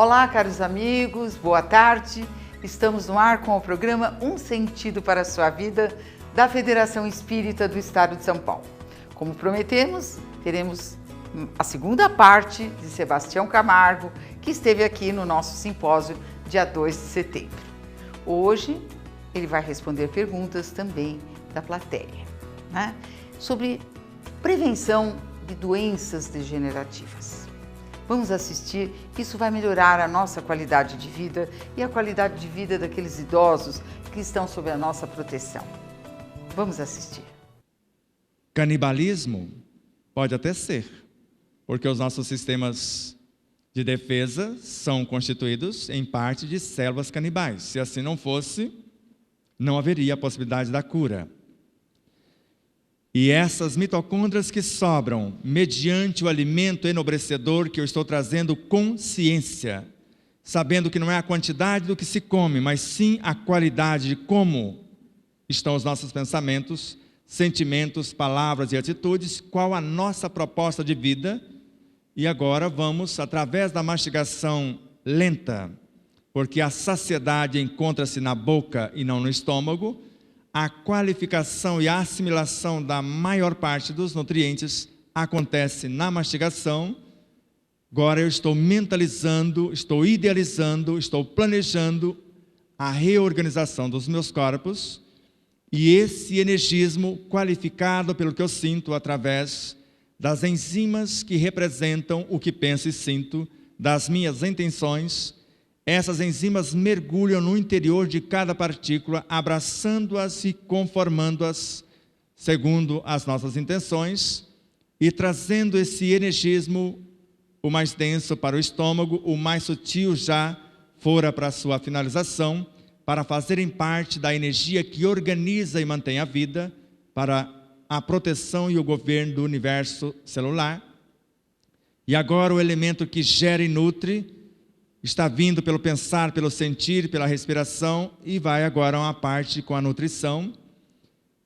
Olá, caros amigos, boa tarde. Estamos no ar com o programa Um Sentido para a Sua Vida, da Federação Espírita do Estado de São Paulo. Como prometemos, teremos a segunda parte de Sebastião Camargo, que esteve aqui no nosso simpósio dia 2 de setembro. Hoje, ele vai responder perguntas também da plateia, né? Sobre prevenção de doenças degenerativas. Vamos assistir, isso vai melhorar a nossa qualidade de vida e a qualidade de vida daqueles idosos que estão sob a nossa proteção. Vamos assistir. Canibalismo pode até ser, porque os nossos sistemas de defesa são constituídos em parte de células canibais. Se assim não fosse, não haveria a possibilidade da cura. E essas mitocôndrias que sobram, mediante o alimento enobrecedor que eu estou trazendo consciência, sabendo que não é a quantidade do que se come, mas sim a qualidade de como estão os nossos pensamentos, sentimentos, palavras e atitudes, qual a nossa proposta de vida. E agora vamos, através da mastigação lenta, porque a saciedade encontra-se na boca e não no estômago, a qualificação e a assimilação da maior parte dos nutrientes acontece na mastigação. Agora eu estou mentalizando, estou idealizando, estou planejando a reorganização dos meus corpos, e esse energismo qualificado pelo que eu sinto através das enzimas que representam o que penso e sinto, das minhas intenções. Essas enzimas mergulham no interior de cada partícula, abraçando-as e conformando-as segundo as nossas intenções e trazendo esse energismo, o mais denso para o estômago, o mais sutil já fora para a sua finalização, para fazerem parte da energia que organiza e mantém a vida, para a proteção e o governo do universo celular. E agora o elemento que gera e nutre está vindo pelo pensar, pelo sentir, pela respiração, e vai agora uma parte com a nutrição.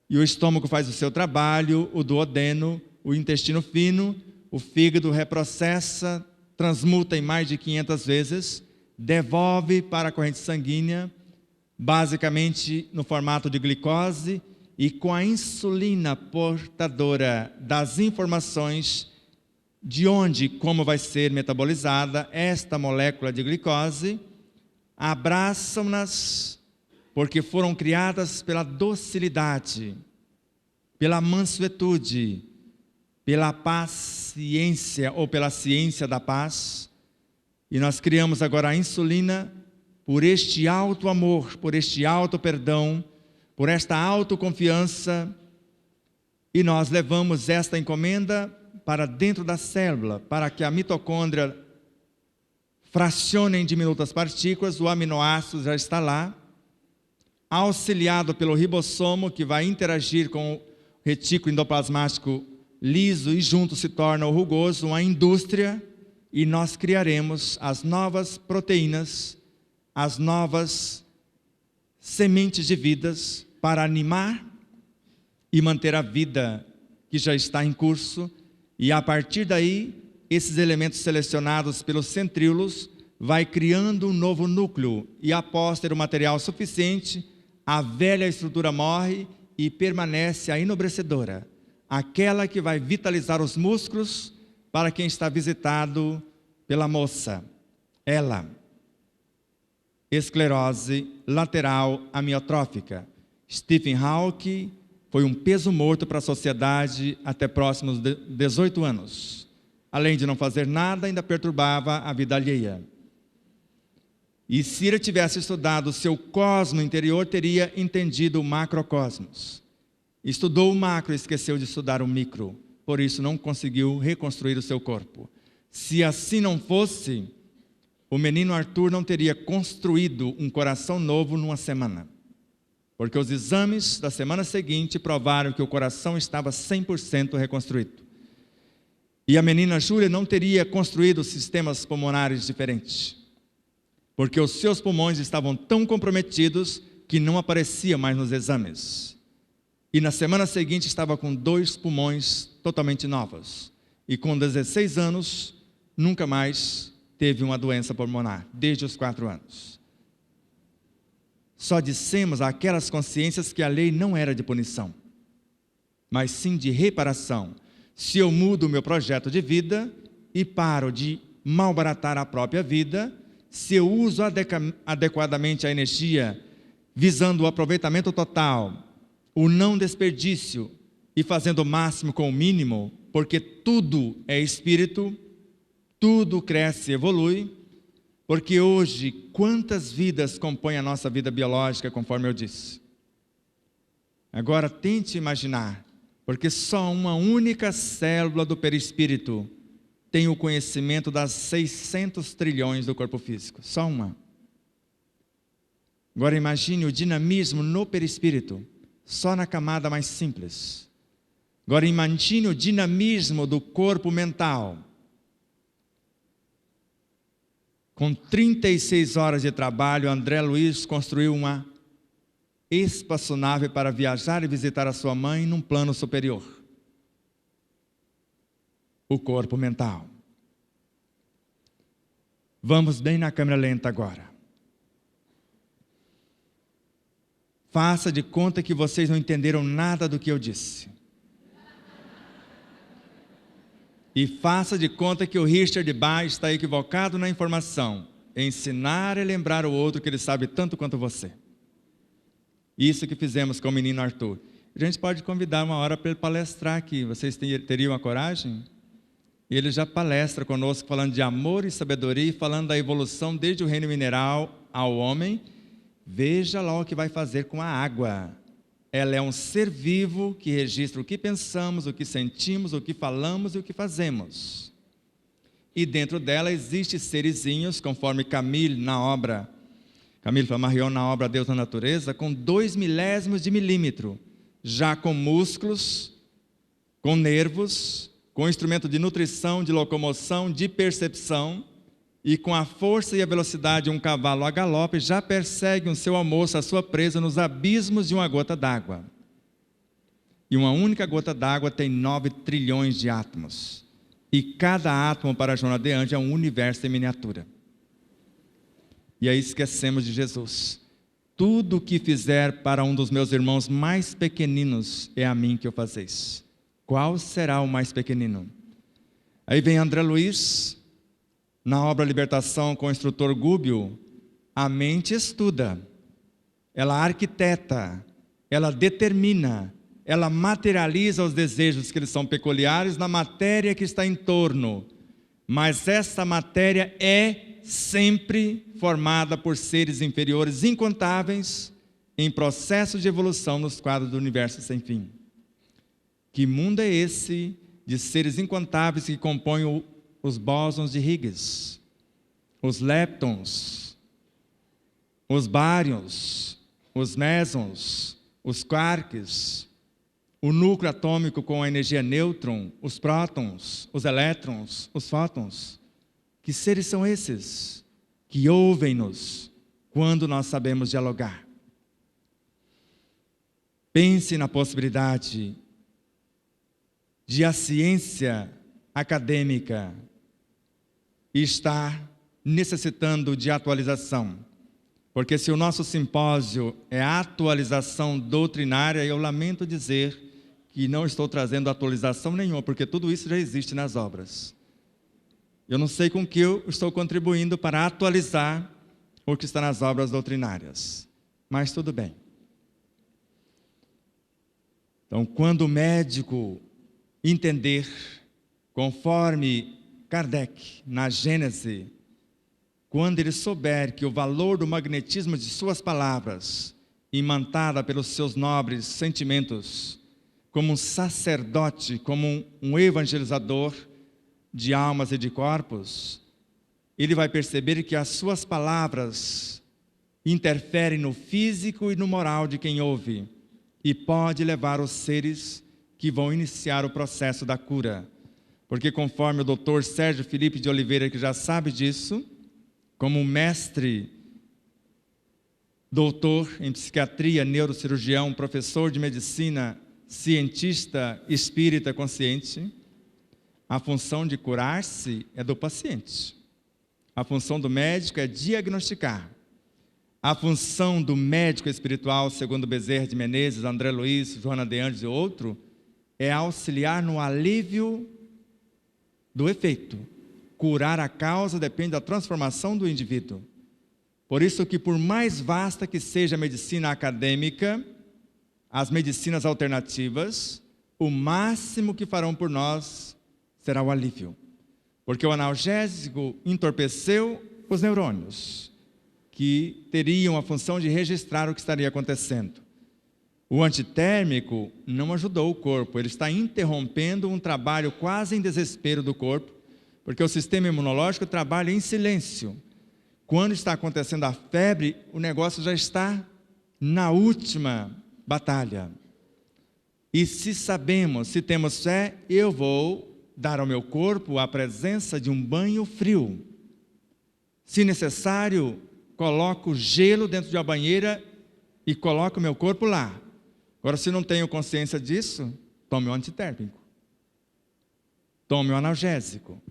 E o estômago faz o seu trabalho, o duodeno, o intestino fino, o fígado reprocessa, transmuta em mais de 500 vezes, devolve para a corrente sanguínea, basicamente no formato de glicose, e com a insulina portadora das informações de onde e como vai ser metabolizada esta molécula de glicose, abraçam-nas porque foram criadas pela docilidade, pela mansuetude, pela paciência ou pela ciência da paz. E nós criamos agora a insulina por este alto amor, por este alto perdão, por esta autoconfiança, e nós levamos esta encomenda para dentro da célula, para que a mitocôndria fracione em diminutas partículas. O aminoácido já está lá, auxiliado pelo ribossomo, que vai interagir com o retículo endoplasmático liso e junto se torna o rugoso, uma indústria, e nós criaremos as novas proteínas, as novas sementes de vidas para animar e manter a vida que já está em curso. E a partir daí, esses elementos selecionados pelos centríolos vai criando um novo núcleo, e após ter o material suficiente, a velha estrutura morre e permanece a enobrecedora, aquela que vai vitalizar os músculos para quem está visitado pela moça. Ela, esclerose lateral amiotrófica. Stephen Hawking foi um peso morto para a sociedade até próximos de 18 anos. Além de não fazer nada, ainda perturbava a vida alheia. E se ele tivesse estudado o seu cosmo interior, teria entendido o macrocosmos. Estudou o macro e esqueceu de estudar o micro. Por isso não conseguiu reconstruir o seu corpo. Se assim não fosse, o menino Arthur não teria construído um coração novo numa semana. Porque os exames da semana seguinte provaram que o coração estava 100% reconstruído. E a menina Júlia não teria construído sistemas pulmonares diferentes, porque os seus pulmões estavam tão comprometidos que não aparecia mais nos exames. E na semana seguinte estava com 2 pulmões totalmente novos. E com 16 anos, nunca mais teve uma doença pulmonar, desde os 4 anos. Só dissemos àquelas consciências que a lei não era de punição, mas sim de reparação. Se eu mudo o meu projeto de vida e paro de malbaratar a própria vida, se eu uso adequadamente a energia, visando o aproveitamento total, o não desperdício e fazendo o máximo com o mínimo, porque tudo é espírito, tudo cresce e evolui, porque hoje, quantas vidas compõem a nossa vida biológica, conforme eu disse? Agora tente imaginar, porque só uma única célula do perispírito tem o conhecimento das 600 trilhões do corpo físico, só uma. Agora imagine o dinamismo no perispírito, só na camada mais simples. Agora imagine o dinamismo do corpo mental. Com 36 horas de trabalho, André Luiz construiu uma espaçonave para viajar e visitar a sua mãe num plano superior. O corpo mental. Vamos bem na câmera lenta agora. Faça de conta que vocês não entenderam nada do que eu disse. E faça de conta que o Richard Bach está equivocado na informação. Ensinar e lembrar o outro que ele sabe tanto quanto você. Isso que fizemos com o menino Arthur. A gente pode convidar uma hora para ele palestrar aqui. Vocês teriam a coragem? Ele já palestra conosco falando de amor e sabedoria, falando da evolução desde o reino mineral ao homem. Veja lá o que vai fazer com a água. Ela é um ser vivo que registra o que pensamos, o que sentimos, o que falamos e o que fazemos. E dentro dela existem serizinhos, conforme Camille Flammarion na obra Deus na Natureza, com 2 milésimos de milímetro, já com músculos, com nervos, com instrumento de nutrição, de locomoção, de percepção, e com a força e a velocidade de um cavalo a galope, já perseguem o seu almoço, a sua presa, nos abismos de uma gota d'água. E uma única gota d'água tem 9 trilhões de átomos. E cada átomo para Joana de Ângeles é um universo em miniatura. E aí esquecemos de Jesus. Tudo o que fizer para um dos meus irmãos mais pequeninos, é a mim que eu fazeis. Qual será o mais pequenino? Aí vem André Luiz, na obra Libertação com o instrutor Gubbio. A mente estuda, ela arquiteta, ela determina, ela materializa os desejos que eles são peculiares na matéria que está em torno. Mas essa matéria é sempre formada por seres inferiores incontáveis em processo de evolução nos quadros do universo sem fim. Que mundo é esse de seres incontáveis que compõem os bósons de Higgs, os leptons, os bárions, os mesons, os quarks, o núcleo atômico com a energia nêutron, os prótons, os elétrons, os fótons? Que seres são esses que ouvem-nos quando nós sabemos dialogar? Pense na possibilidade de a ciência acadêmica estar necessitando de atualização. Porque se o nosso simpósio é atualização doutrinária, eu lamento dizer que não estou trazendo atualização nenhuma, porque tudo isso já existe nas obras. Eu não sei com que eu estou contribuindo para atualizar o que está nas obras doutrinárias, mas tudo bem. Então, quando o médico entender, conforme Kardec, na Gênese, quando ele souber que o valor do magnetismo de suas palavras, imantada pelos seus nobres sentimentos, como um sacerdote, como um evangelizador de almas e de corpos, ele vai perceber que as suas palavras interferem no físico e no moral de quem ouve, e pode levar os seres que vão iniciar o processo da cura. Porque conforme o doutor Sérgio Felipe de Oliveira, que já sabe disso, como mestre, doutor em psiquiatria, neurocirurgião, professor de medicina, cientista espírita consciente, a função de curar-se é do paciente. A função do médico é diagnosticar. A função do médico espiritual, segundo Bezerra de Menezes, André Luiz, Joana de Anjos e outro, é auxiliar no alívio do efeito. Curar a causa depende da transformação do indivíduo. Por isso que, por mais vasta que seja a medicina acadêmica, as medicinas alternativas, o máximo que farão por nós será o alívio. Porque o analgésico entorpeceu os neurônios, que teriam a função de registrar o que estaria acontecendo. O antitérmico não ajudou o corpo, ele está interrompendo um trabalho quase em desespero do corpo, porque o sistema imunológico trabalha em silêncio. Quando está acontecendo a febre, o negócio já está na última batalha. E se sabemos, se temos fé, eu vou dar ao meu corpo a presença de um banho frio. Se necessário, coloco gelo dentro de uma banheira e coloco o meu corpo lá. Agora, se não tenho consciência disso, tome um antitérmico. Tome um analgésico.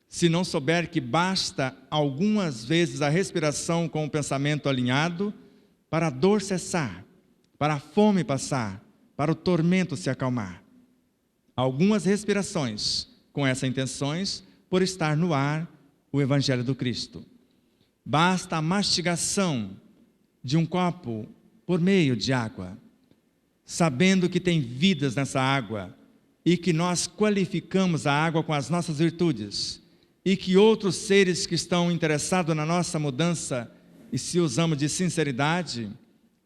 Se não souber que basta algumas vezes a respiração com o pensamento alinhado para a dor cessar, para a fome passar, para o tormento se acalmar. Algumas respirações com essas intenções por estar no ar o Evangelho do Cristo. Basta a mastigação de um copo por meio de água, sabendo que tem vidas nessa água e que nós qualificamos a água com as nossas virtudes e que outros seres que estão interessados na nossa mudança e se usamos de sinceridade,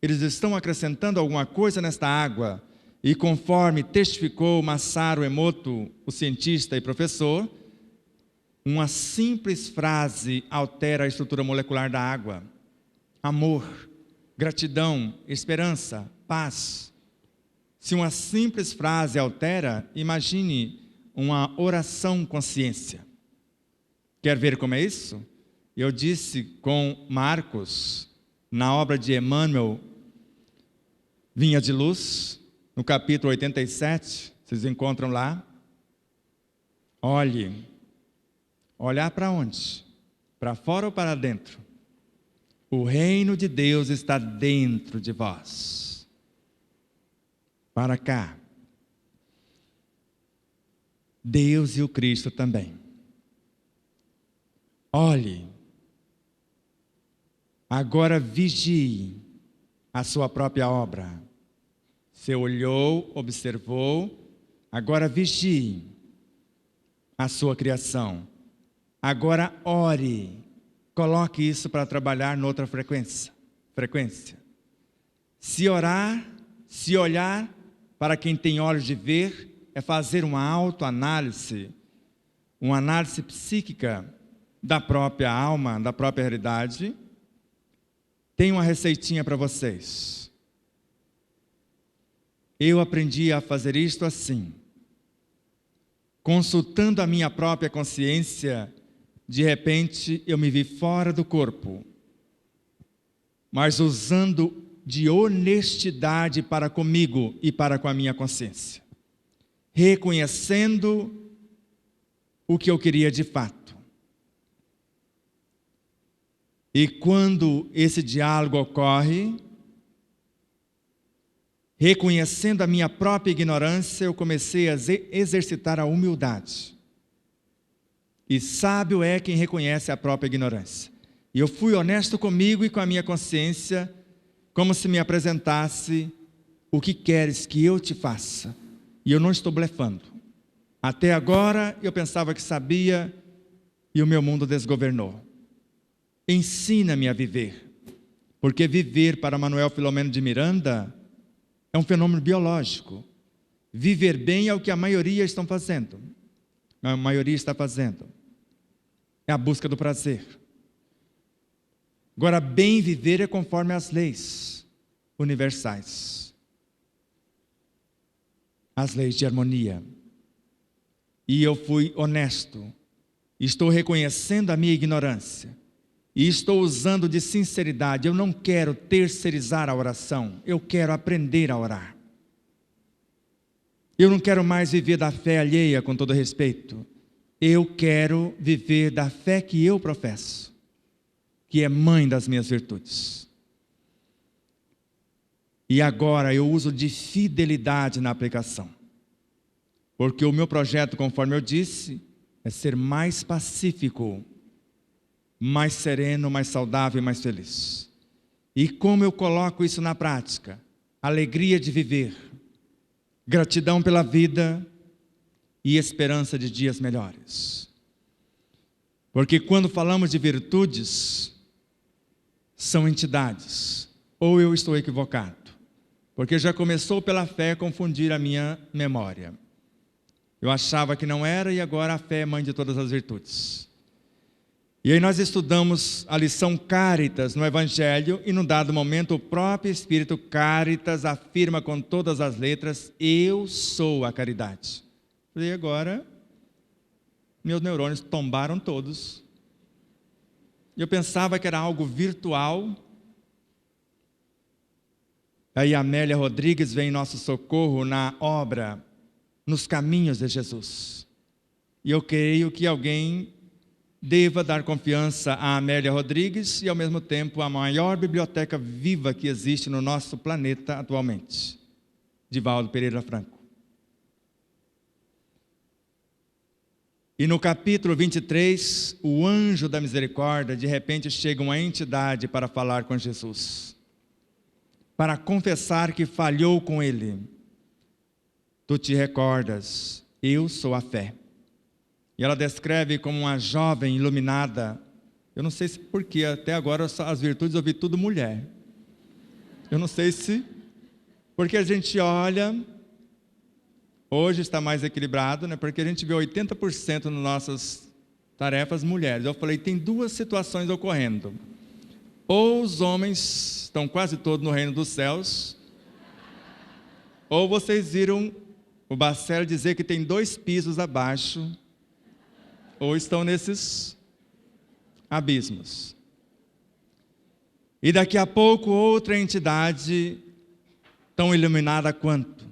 eles estão acrescentando alguma coisa nesta água e conforme testificou Masaru Emoto, o cientista e professor, uma simples frase altera a estrutura molecular da água. Amor, gratidão, esperança, paz. Se uma simples frase altera, imagine uma oração consciência. Quer ver como é isso? Eu disse com Marcos, na obra de Emmanuel, Vinha de Luz, no capítulo 87, vocês encontram lá. Olhe. Olhar para onde? Para fora ou para dentro? O reino de Deus está dentro de vós. Para cá. Deus e o Cristo também. Olhe. Agora vigie a sua própria obra. Você olhou, observou, agora vigie a sua criação. Agora ore, coloque isso para trabalhar noutra frequência. Se orar, se olhar, para quem tem olhos de ver, é fazer uma autoanálise, uma análise psíquica da própria alma, da própria realidade. Tem uma receitinha para vocês. Eu aprendi a fazer isto assim. Consultando a minha própria consciência, de repente eu me vi fora do corpo, mas usando de honestidade para comigo e para com a minha consciência, reconhecendo o que eu queria de fato. E quando esse diálogo ocorre, reconhecendo a minha própria ignorância, eu comecei a exercitar a humildade. E sábio é quem reconhece a própria ignorância. E eu fui honesto comigo e com a minha consciência, como se me apresentasse: o que queres que eu te faça? E eu não estou blefando. Até agora eu pensava que sabia e o meu mundo desgovernou. Ensina-me a viver. Porque viver, para Manuel Filomeno de Miranda, é um fenômeno biológico. Viver bem é o que a maioria está fazendo. A maioria está fazendo. É a busca do prazer. Agora, bem viver é conforme as leis universais. As leis de harmonia. E eu fui honesto. Estou reconhecendo a minha ignorância. E estou usando de sinceridade. Eu não quero terceirizar a oração. Eu quero aprender a orar. Eu não quero mais viver da fé alheia, com todo respeito. Eu quero viver da fé que eu professo, que é mãe das minhas virtudes. E agora eu uso de fidelidade na aplicação. Porque o meu projeto, conforme eu disse, é ser mais pacífico, mais sereno, mais saudável e mais feliz. E como eu coloco isso na prática? Alegria de viver, gratidão pela vida e esperança de dias melhores. Porque quando falamos de virtudes, são entidades. Ou eu estou equivocado? Porque já começou pela fé confundir a minha memória. Eu achava que não era e agora a fé é mãe de todas as virtudes. E aí nós estudamos a lição Cáritas no Evangelho e num dado momento o próprio Espírito Cáritas afirma com todas as letras: eu sou a caridade. E agora meus neurônios tombaram todos. Eu pensava que era algo virtual. Aí a Amélia Rodrigues vem em nosso socorro na obra Nos Caminhos de Jesus. E eu creio que alguém deva dar confiança a Amélia Rodrigues e ao mesmo tempo a maior biblioteca viva que existe no nosso planeta atualmente, Divaldo Pereira Franco. E no capítulo 23, o anjo da misericórdia, de repente chega uma entidade para falar com Jesus, para confessar que falhou com ele. Tu te recordas, eu sou a fé. E ela descreve como uma jovem iluminada. Eu não sei se porque até agora as virtudes eu vi tudo mulher. Eu não sei se porque a gente olha, hoje está mais equilibrado, né? Porque a gente vê 80% nas nossas tarefas mulheres. Eu falei, tem duas situações ocorrendo. Ou os homens estão quase todos no reino dos céus, ou vocês viram o Bacelli dizer que tem 2 pisos abaixo, ou estão nesses abismos. E daqui a pouco outra entidade, tão iluminada quanto: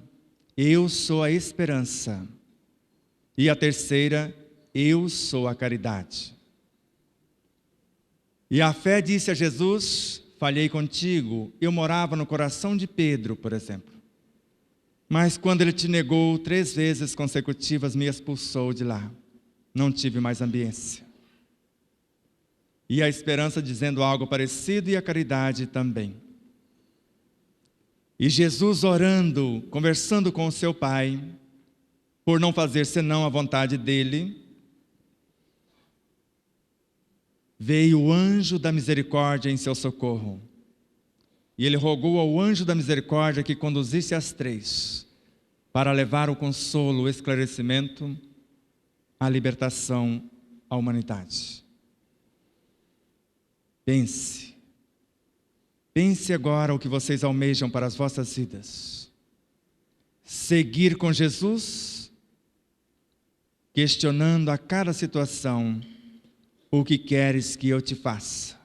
eu sou a esperança. E a terceira: eu sou a caridade. E a fé disse a Jesus: falhei contigo. Eu morava no coração de Pedro, por exemplo. Mas quando ele te negou 3 vezes consecutivas, me expulsou de lá. Não tive mais ambiência. E a esperança dizendo algo parecido, e a caridade também. E Jesus orando, conversando com o seu Pai, por não fazer senão a vontade dele, veio o anjo da misericórdia em seu socorro. E ele rogou ao anjo da misericórdia que conduzisse as 3, para levar o consolo, o esclarecimento, a libertação à humanidade. Pense agora o que vocês almejam para as vossas vidas. Seguir com Jesus, questionando a cada situação: o que queres que eu te faça?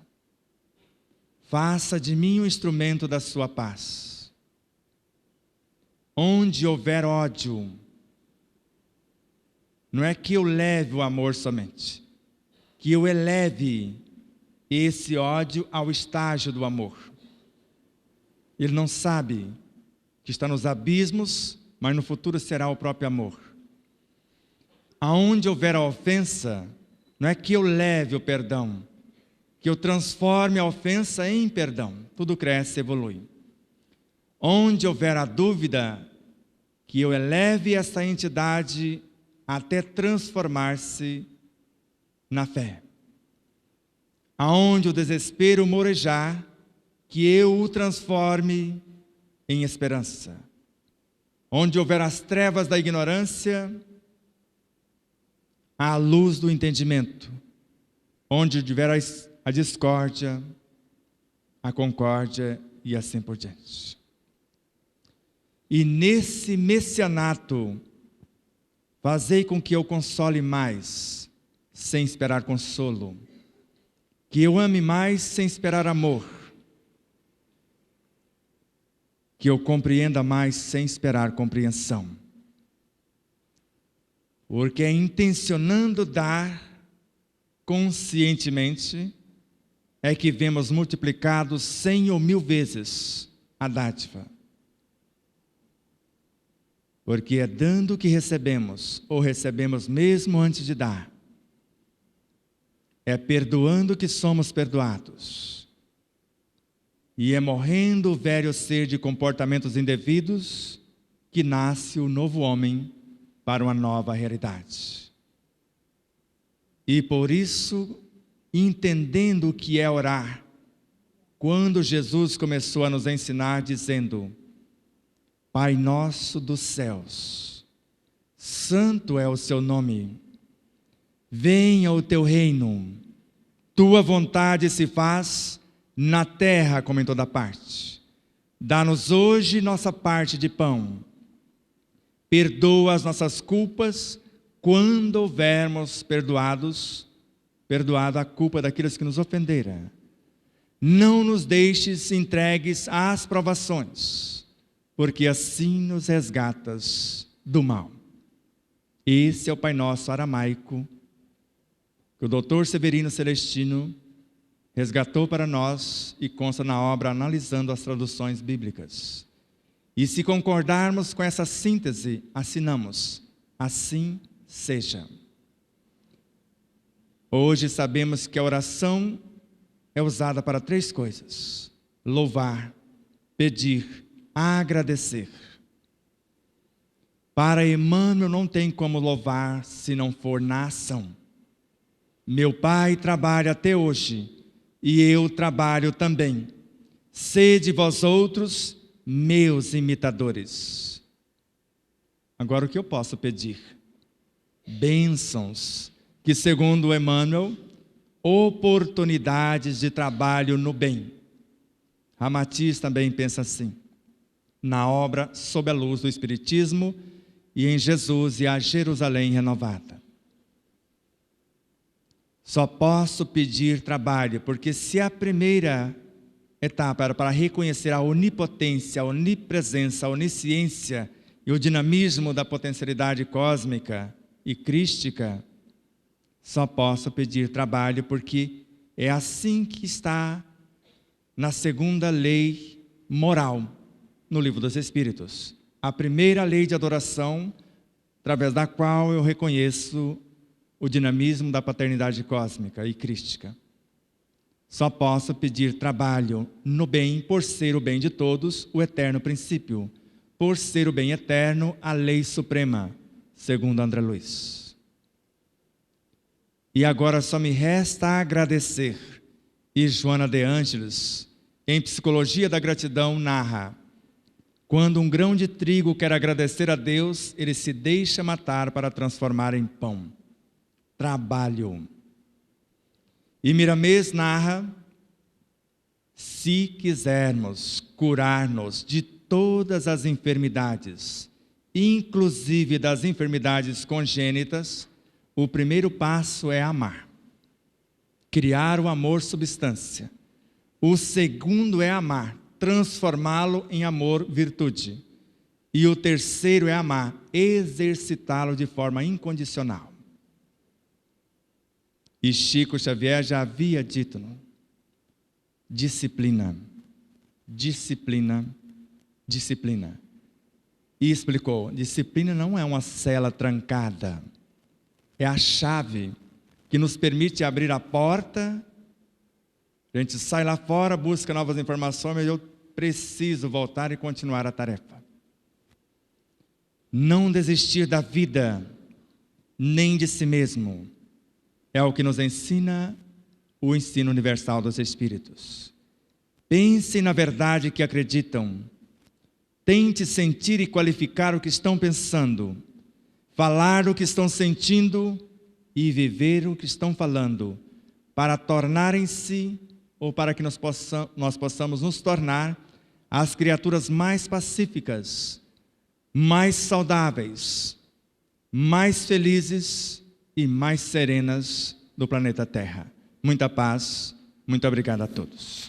Faça de mim um instrumento da sua paz. Onde houver ódio, não é que eu leve o amor somente, que eu eleve esse ódio ao estágio do amor. Ele não sabe que está nos abismos, mas no futuro será o próprio amor. Aonde houver a ofensa, não é que eu leve o perdão, que eu transforme a ofensa em perdão. Tudo cresce e evolui. Onde houver a dúvida, que eu eleve essa entidade até transformar-se na fé. Aonde o desespero morejar, que eu o transforme em esperança. Onde houver as trevas da ignorância, a luz do entendimento. Onde tiver a discórdia, a concórdia e assim por diante. E nesse messianato, fazei com que eu console mais, sem esperar consolo. Que eu ame mais, sem esperar amor. Que eu compreenda mais, sem esperar compreensão. Porque é intencionando dar conscientemente é que vemos multiplicado 100 ou 1000 vezes a dádiva. Porque é dando que recebemos, ou recebemos mesmo antes de dar. É perdoando que somos perdoados. E é morrendo o velho ser de comportamentos indevidos que nasce o novo homem para uma nova realidade. E por isso, entendendo o que é orar, quando Jesus começou a nos ensinar dizendo: Pai nosso dos céus, santo é o seu nome, venha o teu reino, tua vontade se faz na terra como em toda parte. Dá-nos hoje nossa parte de pão. Perdoa as nossas culpas quando houvermos perdoado a culpa daqueles que nos ofenderam. Não nos deixes entregues às provações, porque assim nos resgatas do mal. Esse é o Pai Nosso aramaico, que o Dr. Severino Celestino resgatou para nós e consta na obra Analisando as Traduções Bíblicas. E se concordarmos com essa síntese, assinamos: assim seja. Hoje sabemos que a oração é usada para 3 coisas: louvar, pedir, agradecer. Para Emmanuel não tem como louvar se não for na ação. Meu Pai trabalha até hoje e eu trabalho também. Sede vós outros meus imitadores. Agora o que eu posso pedir? Bênçãos, que segundo Emmanuel, oportunidades de trabalho no bem. Ramatiz também pensa assim, na obra Sob a Luz do Espiritismo e em Jesus e a Jerusalém Renovada. Só posso pedir trabalho, porque se a primeira etapa era para reconhecer a onipotência, a onipresença, a onisciência e o dinamismo da potencialidade cósmica e crística, só posso pedir trabalho porque é assim que está na segunda lei moral no Livro dos Espíritos. A primeira lei de adoração, através da qual eu reconheço o dinamismo da paternidade cósmica e crística. Só posso pedir trabalho no bem, por ser o bem de todos, o eterno princípio. Por ser o bem eterno, a lei suprema, segundo André Luiz. E agora só me resta agradecer. E Joana de Ângeles, em Psicologia da Gratidão, narra: quando um grão de trigo quer agradecer a Deus, ele se deixa matar para transformar em pão. Trabalho. E Miramês narra: se quisermos curar-nos de todas as enfermidades, inclusive das enfermidades congênitas, o primeiro passo é amar. Criar o amor substância. O segundo é amar, transformá-lo em amor virtude. E o terceiro é amar, exercitá-lo de forma incondicional. E Chico Xavier já havia dito: disciplina, disciplina, disciplina. E explicou: disciplina não é uma cela trancada, é a chave que nos permite abrir a porta. A gente sai lá fora, busca novas informações, mas eu preciso voltar e continuar a tarefa. Não desistir da vida, nem de si mesmo, é o que nos ensina o ensino universal dos Espíritos. Pense na verdade que acreditam. Tente sentir e qualificar o que estão pensando, falar o que estão sentindo e viver o que estão falando, para tornarem-se, ou para que nós possamos nos tornar as criaturas mais pacíficas, mais saudáveis, mais felizes e mais serenas do planeta Terra. Muita paz, muito obrigado a todos.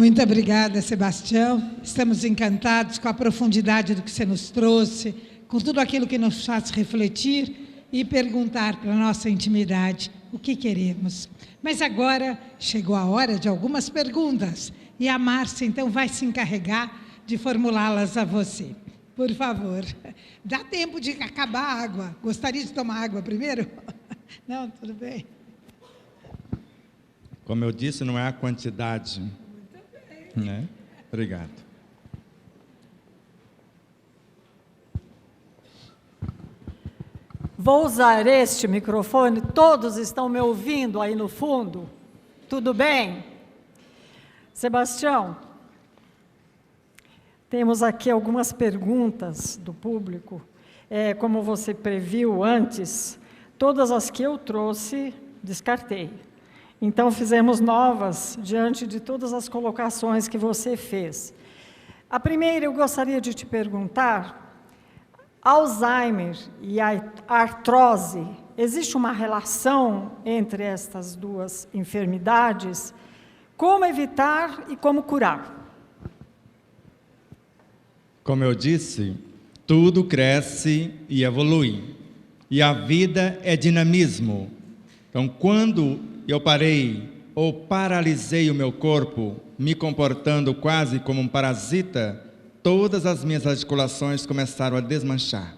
Muito obrigada, Sebastião. Estamos encantados com a profundidade do que você nos trouxe, com tudo aquilo que nos faz refletir e perguntar para a nossa intimidade o que queremos. Mas agora chegou a hora de algumas perguntas e a Márcia, então, vai se encarregar de formulá-las a você. Por favor, dá tempo de acabar a água. Gostaria de tomar água primeiro? Não, tudo bem. Como eu disse, não é a quantidade. Né? Obrigado. Vou usar este microfone. Todos estão me ouvindo aí no fundo? Tudo bem? Sebastião, temos aqui algumas perguntas do público. Como você previu antes, todas as que eu trouxe, descartei. Então, fizemos novas diante de todas as colocações que você fez. A primeira, eu gostaria de te perguntar, Alzheimer e a artrose, existe uma relação entre estas duas enfermidades? Como evitar e como curar? Como eu disse, tudo cresce e evolui. E a vida é dinamismo. Então, quando eu parei ou paralisei o meu corpo, me comportando quase como um parasita, todas as minhas articulações começaram a desmanchar,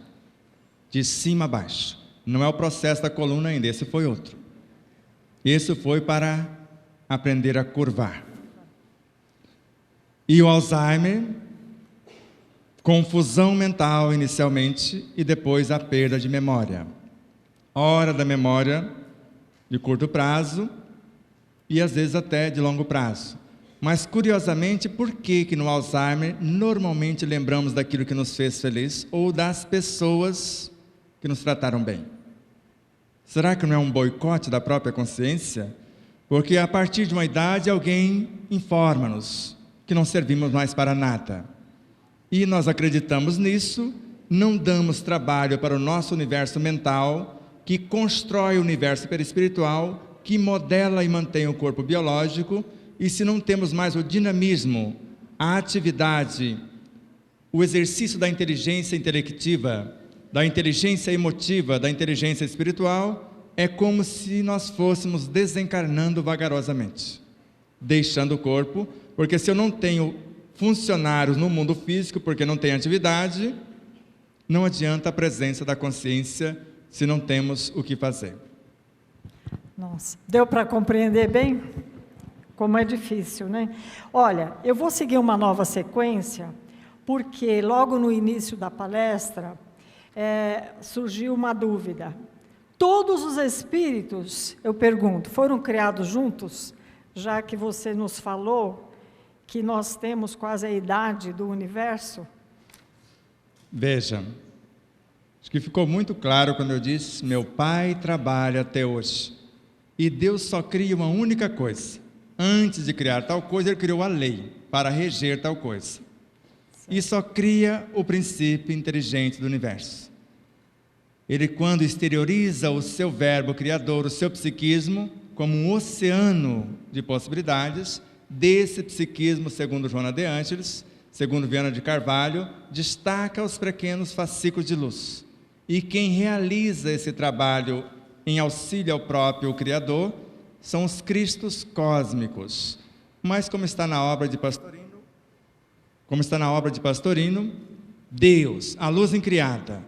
de cima a baixo. Não é o processo da coluna ainda, esse foi outro. Esse foi para aprender a curvar. E o Alzheimer, confusão mental inicialmente e depois a perda de memória. Hora da memória de curto prazo e às vezes até de longo prazo. Mas curiosamente, por que no Alzheimer normalmente lembramos daquilo que nos fez feliz ou das pessoas que nos trataram bem? Será que não é um boicote da própria consciência? Porque a partir de uma idade alguém informa-nos que não servimos mais para nada. E nós acreditamos nisso, não damos trabalho para o nosso universo mental, que constrói o universo perispiritual, que modela e mantém o corpo biológico, e se não temos mais o dinamismo, a atividade, o exercício da inteligência intelectiva, da inteligência emotiva, da inteligência espiritual, é como se nós fôssemos desencarnando vagarosamente, deixando o corpo, porque se eu não tenho funcionários no mundo físico, porque não tem atividade, não adianta a presença da consciência se não temos o que fazer. Nossa, deu para compreender bem? Como é difícil, né? Olha, eu vou seguir uma nova sequência, porque logo no início da palestra surgiu uma dúvida. Todos os espíritos, eu pergunto, foram criados juntos? Já que você nos falou que nós temos quase a idade do universo? Veja, acho que ficou muito claro quando eu disse, meu pai trabalha até hoje. E Deus só cria uma única coisa. Antes de criar tal coisa, Ele criou a lei para reger tal coisa. E só cria o princípio inteligente do universo. Ele, quando exterioriza o seu verbo criador, o seu psiquismo, como um oceano de possibilidades, desse psiquismo, segundo Joana de Ângeles, segundo Viana de Carvalho, destaca os pequenos fascículos de luz. E quem realiza esse trabalho em auxílio ao próprio Criador são os Cristos cósmicos. Mas como está na obra de Pastorino, Deus, a luz incriada,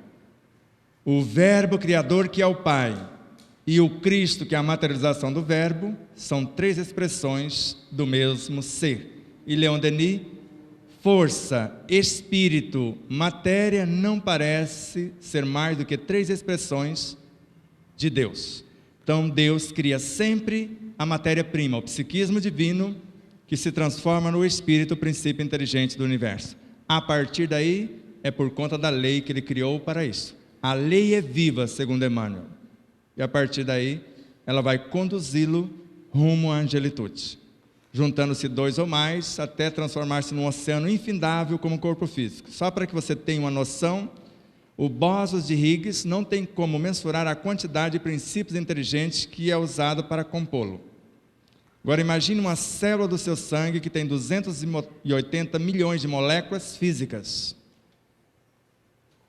o Verbo Criador que é o Pai e o Cristo que é a materialização do Verbo, são três expressões do mesmo ser. E Leon Denis, força, espírito, matéria não parece ser mais do que três expressões de Deus. Então Deus cria sempre a matéria-prima, o psiquismo divino, que se transforma no espírito, o princípio inteligente do universo. A partir daí, é por conta da lei que Ele criou para isso. A lei é viva, segundo Emmanuel. E a partir daí, ela vai conduzi-lo rumo à angelitude, juntando-se dois ou mais, até transformar-se num oceano infindável como corpo físico. Só para que você tenha uma noção, o Bósio de Higgs não tem como mensurar a quantidade de princípios inteligentes que é usado para compô-lo. Agora imagine uma célula do seu sangue que tem 280 milhões de moléculas físicas,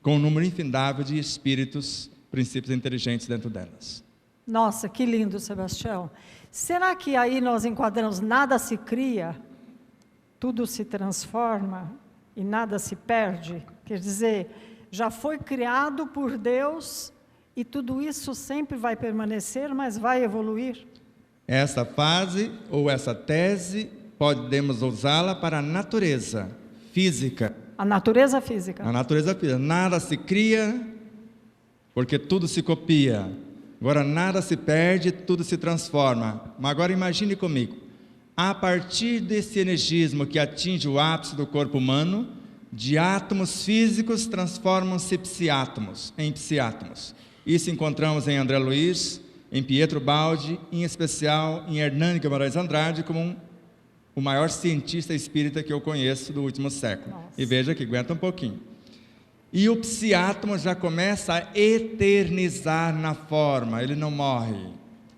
com um número infindável de espíritos, princípios inteligentes dentro delas. Nossa, que lindo, Sebastião. Será que aí nós enquadramos nada se cria, tudo se transforma e nada se perde? Quer dizer, já foi criado por Deus e tudo isso sempre vai permanecer, mas vai evoluir? Essa fase ou essa tese podemos usá-la para a natureza física. A natureza física. A natureza física. Nada se cria porque tudo se copia. Agora nada se perde, tudo se transforma. Mas agora imagine comigo. A partir desse energismo que atinge o ápice do corpo humano, de átomos físicos transformam-se em psiátomos. Isso encontramos em André Luiz, em Pietro Baldi, em especial em Hernani Guimarães Andrade, como o maior cientista espírita que eu conheço do último século. Nossa. E veja que aguenta um pouquinho. E o psiátomo já começa a eternizar na forma, ele não morre.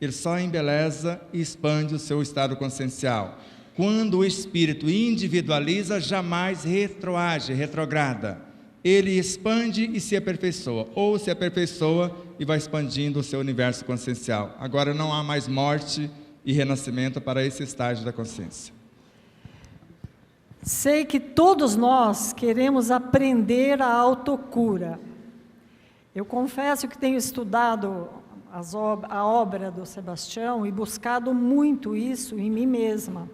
Ele só embeleza e expande o seu estado consciencial. Quando o espírito individualiza, jamais retroage, retrograda. Ele expande e se aperfeiçoa, ou se aperfeiçoa e vai expandindo o seu universo consciencial. Agora não há mais morte e renascimento para esse estágio da consciência. Sei que todos nós queremos aprender a autocura. Eu confesso que tenho estudado a obra do Sebastião e buscado muito isso em mim mesma.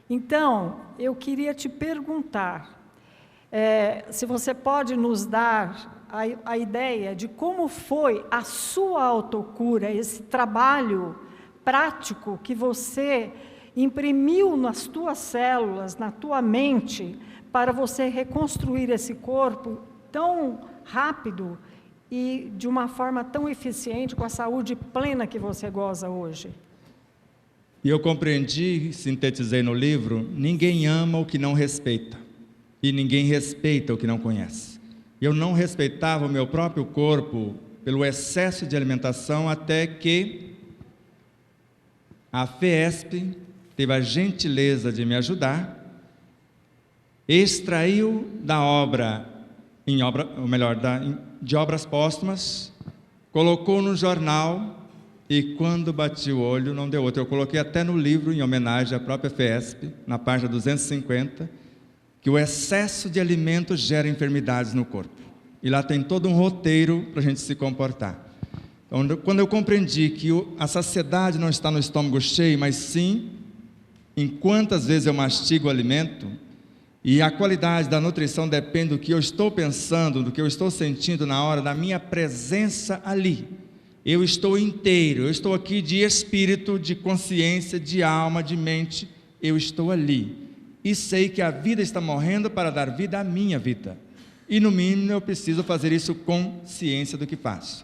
Então, eu queria te perguntar, se você pode nos dar a ideia de como foi a sua autocura, esse trabalho prático que você imprimiu nas tuas células, na tua mente, para você reconstruir esse corpo tão rápido e de uma forma tão eficiente, com a saúde plena que você goza hoje. E eu compreendi, sintetizei no livro, ninguém ama o que não respeita, e ninguém respeita o que não conhece. Eu não respeitava o meu próprio corpo pelo excesso de alimentação, até que a FESP teve a gentileza de me ajudar, extraiu da obra, de obras póstumas, colocou no jornal, e quando bati o olho, não deu outro. Eu coloquei até no livro, em homenagem à própria FESP, na página 250, que o excesso de alimento gera enfermidades no corpo. E lá tem todo um roteiro para a gente se comportar. Então, quando eu compreendi que a saciedade não está no estômago cheio, mas sim em quantas vezes eu mastigo o alimento, e a qualidade da nutrição depende do que eu estou pensando, do que eu estou sentindo na hora da minha presença ali. Eu estou inteiro, eu estou aqui de espírito, de consciência, de alma, de mente, eu estou ali. E sei que a vida está morrendo para dar vida à minha vida. E no mínimo eu preciso fazer isso com ciência do que faço.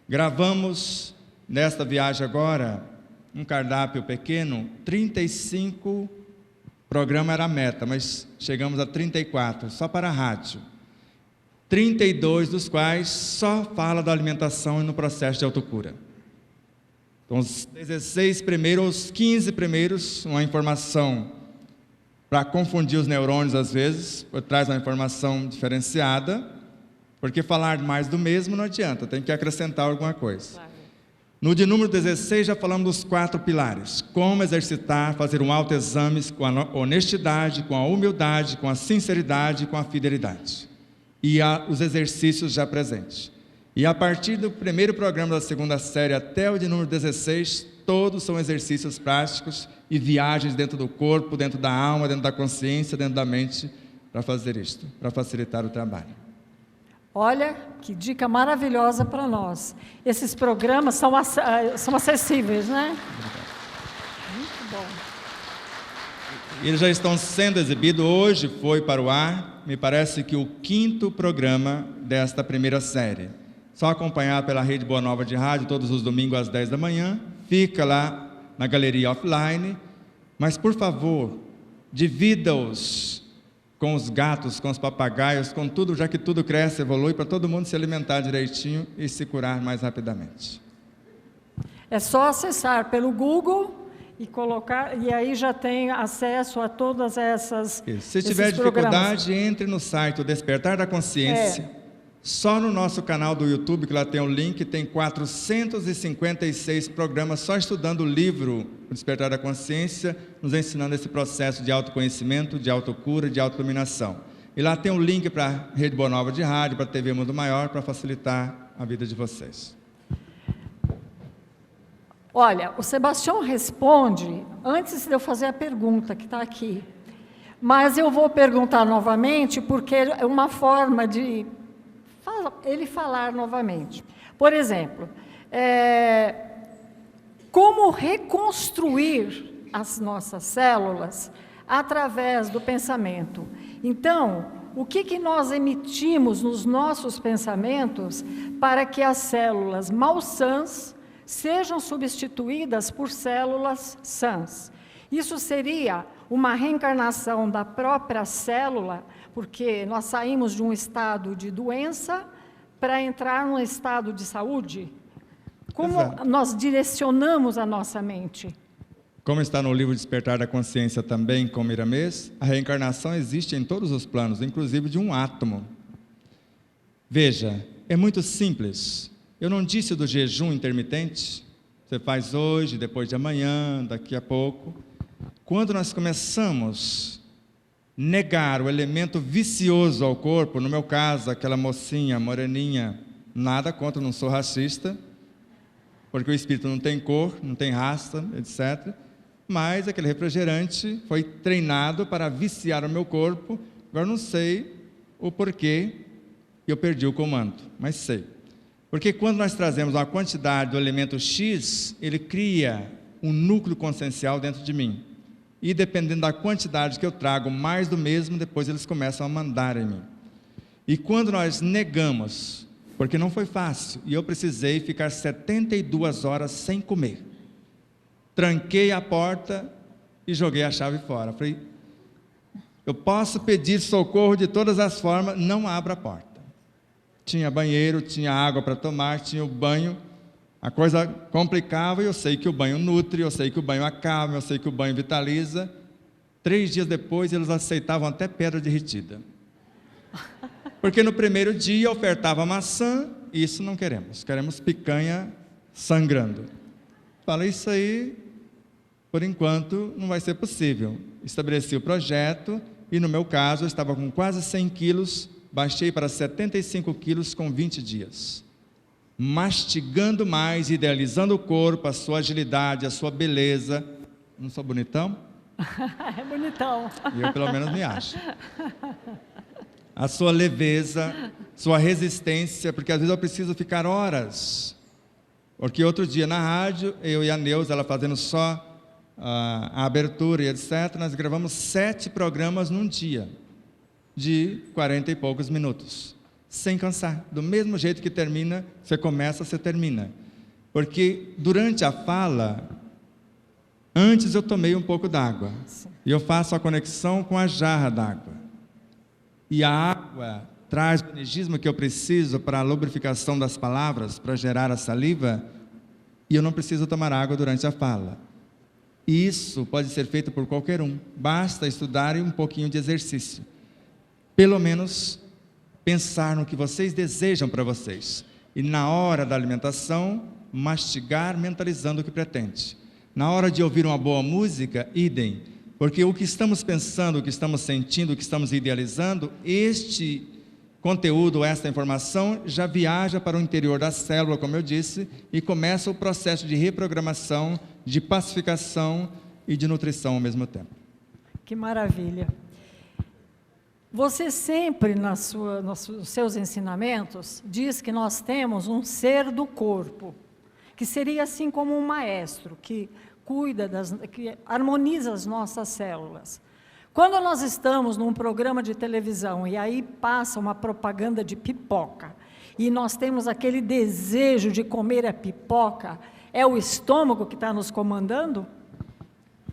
Gravamos nesta viagem agora, um cardápio pequeno, 35 programas era a meta, mas chegamos a 34, só para a rádio. 32 dos quais só fala da alimentação e no processo de autocura. Então, os 16 primeiros, os 15 primeiros, uma informação para confundir os neurônios às vezes, traz uma informação diferenciada, porque falar mais do mesmo não adianta, tem que acrescentar alguma coisa. Claro. No de número 16 já falamos dos 4 pilares, como exercitar, fazer um autoexame com a honestidade, com a humildade, com a sinceridade e com a fidelidade. E os exercícios já presentes. E a partir do primeiro programa da segunda série até o de número 16, todos são exercícios práticos e viagens dentro do corpo, dentro da alma, dentro da consciência, dentro da mente, para fazer isto, para facilitar o trabalho. Olha, que dica maravilhosa para nós. Esses programas são acessíveis, né? Muito bom. Eles já estão sendo exibidos, hoje foi para o ar, me parece que o 5º programa desta primeira série. Só acompanhar pela Rede Boa Nova de Rádio, todos os domingos às 10 da manhã, fica lá na galeria offline, mas por favor, divida-os com os gatos, com os papagaios, com tudo, já que tudo cresce, evolui, para todo mundo se alimentar direitinho e se curar mais rapidamente. É só acessar pelo Google e colocar, e aí já tem acesso a todas essas. Se tiver dificuldade, entre no site, o Despertar da Consciência. Só no nosso canal do YouTube, que lá tem o link, tem 456 programas só estudando o livro O Despertar da Consciência, nos ensinando esse processo de autoconhecimento, de autocura, de autoiluminação. E lá tem um link para a Rede Boa Nova de Rádio, para a TV Mundo Maior, para facilitar a vida de vocês. Olha, o Sebastião responde antes de eu fazer a pergunta que está aqui. Mas eu vou perguntar novamente, porque é uma forma de ele falar novamente. Por exemplo, como reconstruir as nossas células através do pensamento? Então, o que nós emitimos nos nossos pensamentos para que as células malsãs sejam substituídas por células sãs? Isso seria uma reencarnação da própria célula, porque nós saímos de um estado de doença para entrar num estado de saúde. Como nós direcionamos a nossa mente? Como está no livro Despertar da Consciência também, com Miramês, a reencarnação existe em todos os planos, inclusive de um átomo. Veja, é muito simples. Eu não disse do jejum intermitente? Você faz hoje, depois de amanhã, daqui a pouco. Quando nós começamos a negar o elemento vicioso ao corpo, no meu caso, aquela mocinha moreninha, nada contra, não sou racista, porque o espírito não tem cor, não tem raça, etc., mas aquele refrigerante foi treinado para viciar o meu corpo. Agora não sei o porquê eu perdi o comando, mas sei. Porque quando nós trazemos uma quantidade do elemento X, ele cria um núcleo consciencial dentro de mim. E dependendo da quantidade que eu trago, mais do mesmo, depois eles começam a mandar em mim. E quando nós negamos, porque não foi fácil, e eu precisei ficar 72 horas sem comer. Tranquei a porta e joguei a chave fora. Falei, eu posso pedir socorro de todas as formas, não abra a porta. Tinha banheiro, tinha água para tomar, tinha o banho. A coisa complicava e eu sei que o banho nutre, eu sei que o banho acalma, eu sei que o banho vitaliza. 3 dias depois eles aceitavam até pedra derretida. Porque no primeiro dia ofertava maçã, e isso não queremos. Queremos picanha sangrando. Falei, isso aí, por enquanto, não vai ser possível. Estabeleci o projeto e, no meu caso, eu estava com quase 100 quilos, baixei para 75 quilos com 20 dias. Mastigando mais, idealizando o corpo, a sua agilidade, a sua beleza. Não sou bonitão? É bonitão. Eu, pelo menos, me acho. A sua leveza, sua resistência, porque às vezes eu preciso ficar horas. Porque outro dia na rádio, eu e a Neuza, ela fazendo só a abertura e etc., nós gravamos 7 programas num dia, de 40 e poucos minutos, sem cansar. Do mesmo jeito que termina, você começa, você termina. Porque durante a fala, antes eu tomei um pouco d'água, e eu faço a conexão com a jarra d'água. E a água traz o energismo que eu preciso para a lubrificação das palavras, para gerar a saliva, e eu não preciso tomar água durante a fala. Isso pode ser feito por qualquer um, basta estudar e um pouquinho de exercício. Pelo menos pensar no que vocês desejam para vocês. E na hora da alimentação, mastigar mentalizando o que pretende. Na hora de ouvir uma boa música, idem. Porque o que estamos pensando, o que estamos sentindo, o que estamos idealizando, este conteúdo, esta informação, já viaja para o interior da célula, como eu disse, e começa o processo de reprogramação, de pacificação e de nutrição ao mesmo tempo. Que maravilha! Você sempre, nos seus ensinamentos, diz que nós temos um ser do corpo, que seria assim como um maestro, que cuida, que harmoniza as nossas células. Quando nós estamos num programa de televisão e aí passa uma propaganda de pipoca, e nós temos aquele desejo de comer a pipoca, é o estômago que está nos comandando?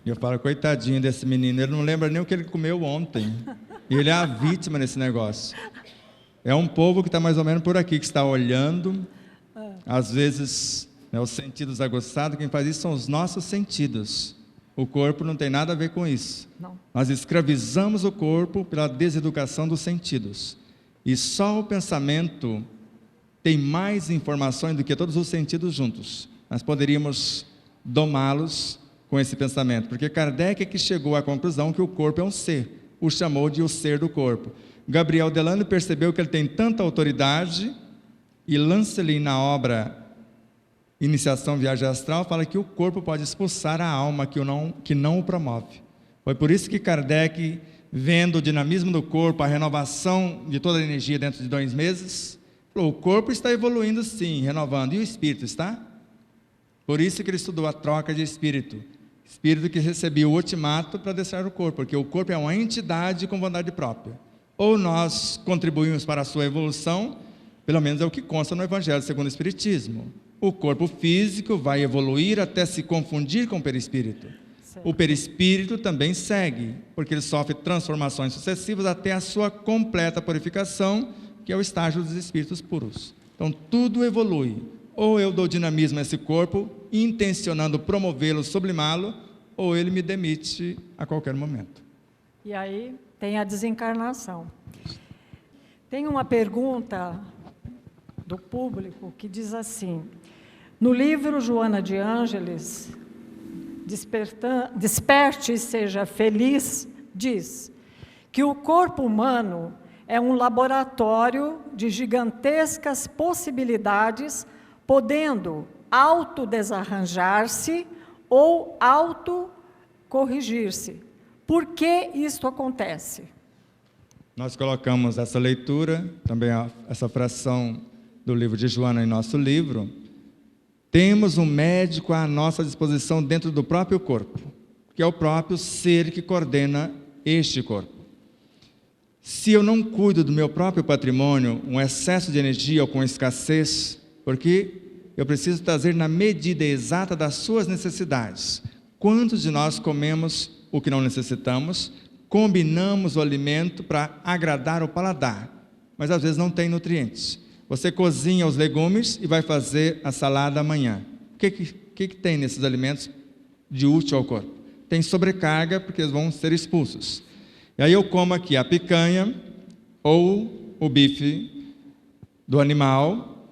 Eu falo, coitadinho desse menino, ele não lembra nem o que ele comeu ontem. E ele é a vítima nesse negócio. É um povo que está mais ou menos por aqui, que está olhando, às vezes, os sentidos aguçados, quem faz isso são os nossos sentidos. O corpo não tem nada a ver com isso. Não. Nós escravizamos o corpo pela deseducação dos sentidos. E só o pensamento tem mais informações do que todos os sentidos juntos. Nós poderíamos domá-los com esse pensamento, porque Kardec é que chegou à conclusão que o corpo é um ser, o chamou de o ser do corpo. Gabriel Delano percebeu que ele tem tanta autoridade, e Lancelin, na obra Iniciação Viagem Astral, fala que o corpo pode expulsar a alma que não o promove. Foi por isso que Kardec, vendo o dinamismo do corpo, a renovação de toda a energia dentro de 2 meses, falou: o corpo está evoluindo sim, renovando, e o espírito está? Por isso que ele estudou a troca de espírito. Espírito que recebia o ultimato para deixar o corpo, porque o corpo é uma entidade com vontade própria. Ou nós contribuímos para a sua evolução, pelo menos é o que consta no Evangelho segundo o Espiritismo. O corpo físico vai evoluir até se confundir com o perispírito. O perispírito também segue, porque ele sofre transformações sucessivas até a sua completa purificação, que é o estágio dos espíritos puros. Então tudo evolui. Ou eu dou dinamismo a esse corpo, intencionando promovê-lo, sublimá-lo, ou ele me demite a qualquer momento. E aí tem a desencarnação. Tem uma pergunta do público que diz assim: no livro Joana de Ângeles, Desperte e Seja Feliz, diz que o corpo humano é um laboratório de gigantescas possibilidades, podendo autodesarranjar-se ou autocorrigir-se. Por que isto acontece? Nós colocamos essa leitura, também essa fração do livro de Joana em nosso livro. Temos um médico à nossa disposição dentro do próprio corpo, que é o próprio ser que coordena este corpo. Se eu não cuido do meu próprio patrimônio, um excesso de energia ou com escassez, porque eu preciso trazer na medida exata das suas necessidades. Quantos de nós comemos o que não necessitamos, combinamos o alimento para agradar o paladar, mas às vezes não tem nutrientes. Você cozinha os legumes e vai fazer a salada amanhã. O que tem nesses alimentos de útil ao corpo? Tem sobrecarga, porque eles vão ser expulsos. E aí eu como aqui a picanha ou o bife do animal,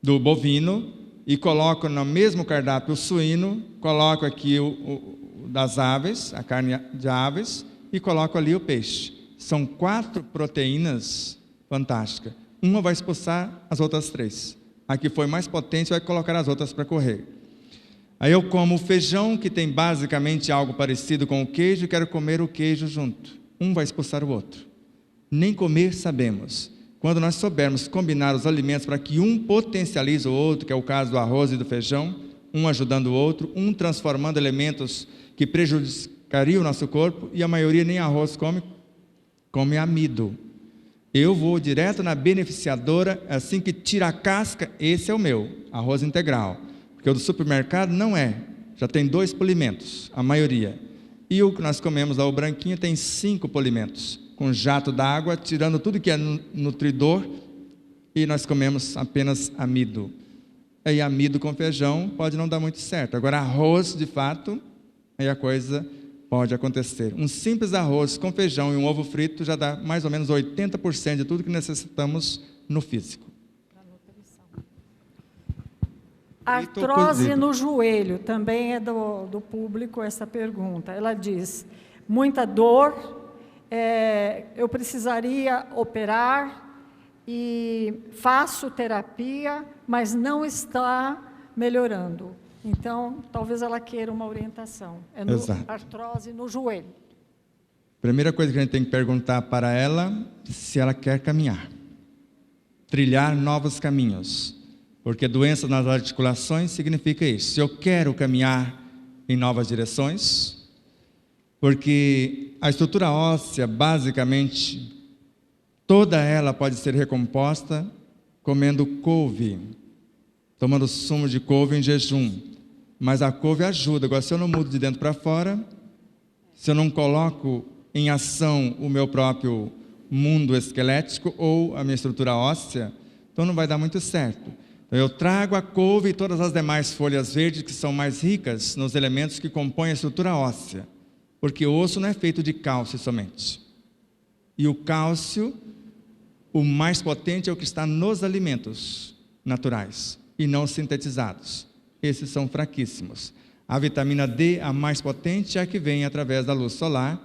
do bovino, e coloco no mesmo cardápio o suíno, coloco aqui o das aves, a carne de aves, e coloco ali o peixe. São 4 proteínas fantásticas. Uma vai expulsar as outras 3. A que foi mais potente vai colocar as outras para correr. Aí eu como o feijão, que tem basicamente algo parecido com o queijo, e quero comer o queijo junto. Um vai expulsar o outro. Nem comer sabemos. Quando nós soubermos combinar os alimentos para que um potencialize o outro, que é o caso do arroz e do feijão, um ajudando o outro, um transformando elementos que prejudicariam o nosso corpo, e a maioria nem arroz come amido. Eu vou direto na beneficiadora, assim que tira a casca, esse é o meu, arroz integral. Porque o do supermercado não é, já tem 2 polimentos, a maioria. E o que nós comemos lá, o branquinho, tem 5 polimentos, com jato d'água, tirando tudo que é nutridor, e nós comemos apenas amido. Aí amido com feijão pode não dar muito certo. Agora arroz, de fato, aí a coisa pode acontecer. Um simples arroz com feijão e um ovo frito já dá mais ou menos 80% de tudo que necessitamos no físico. Artrose no joelho, também é do público essa pergunta. Ela diz: muita dor, eu precisaria operar e faço terapia, mas não está melhorando. Então, talvez ela queira uma orientação. É artrose no joelho. Primeira coisa que a gente tem que perguntar para ela, se ela quer caminhar. Trilhar novos caminhos. Porque doença nas articulações significa isso. Se eu quero caminhar em novas direções, porque a estrutura óssea, basicamente, toda ela pode ser recomposta comendo couve, tomando sumo de couve em jejum. Mas a couve ajuda. Agora, se eu não mudo de dentro para fora, se eu não coloco em ação o meu próprio mundo esquelético ou a minha estrutura óssea, então não vai dar muito certo. Eu trago a couve e todas as demais folhas verdes que são mais ricas nos elementos que compõem a estrutura óssea, porque o osso não é feito de cálcio somente. E o cálcio, o mais potente, é o que está nos alimentos naturais e não sintetizados. Esses são fraquíssimos. A vitamina D, a mais potente, é a que vem através da luz solar